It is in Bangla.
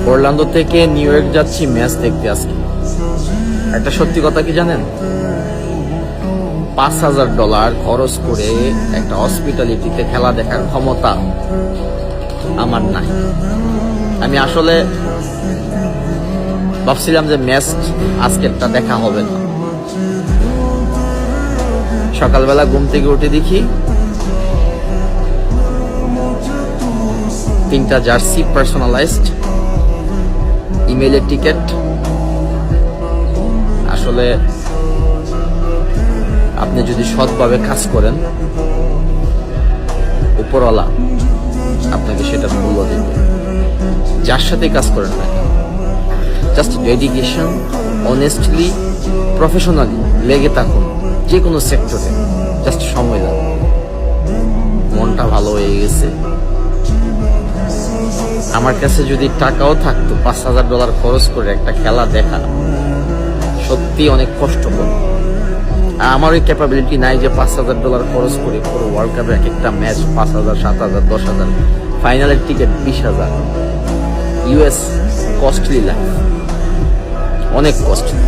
অরল্যান্ডো থেকে নিউ ইয়র্ক যাচ্ছি ম্যাচ দেখতে আজকে। একটা সত্যি কথা কি জানেন, $5,000 খরচ করে একটা হসপিটালিটিতে খেলা দেখার ক্ষমতা আমার নাই। আমি আসলে ভাবছিলাম যে ম্যাচ আজকেরটা দেখা হবে না। সকালবেলা ঘুম থেকে উঠে দেখি 3টা জার্সি পার্সোনালাইজড, ইমেইলের টিকিট। আসলে আপনি যদি সৎভাবে কাজ করেন, উপরওয়ালা আপনাকে সেটা মূল্য দেবে। যার সাথে কাজ করেন না, জাস্ট ডেডিকেশন, অনেস্টলি, প্রফেশনালি লেগে থাকুন যে কোনো সেক্টরে, জাস্ট সময় দেন। মনটা ভালো হয়ে গেছে। আমার কাছে যদি টাকাও থাকতো, $5,000 খরচ করে একটা খেলা দেখা সত্যি অনেক কষ্টকর। আমার ওই ক্যাপাবিলিটি নাই যে $5,000 খরচ করে পুরো ওয়ার্ল্ড কাপের এক একটা ম্যাচ 5,000, 7,000, 10,000, ফাইনালের টিকিট 20,000। ইউএস কস্টলি লাইফ, অনেক কস্টলি।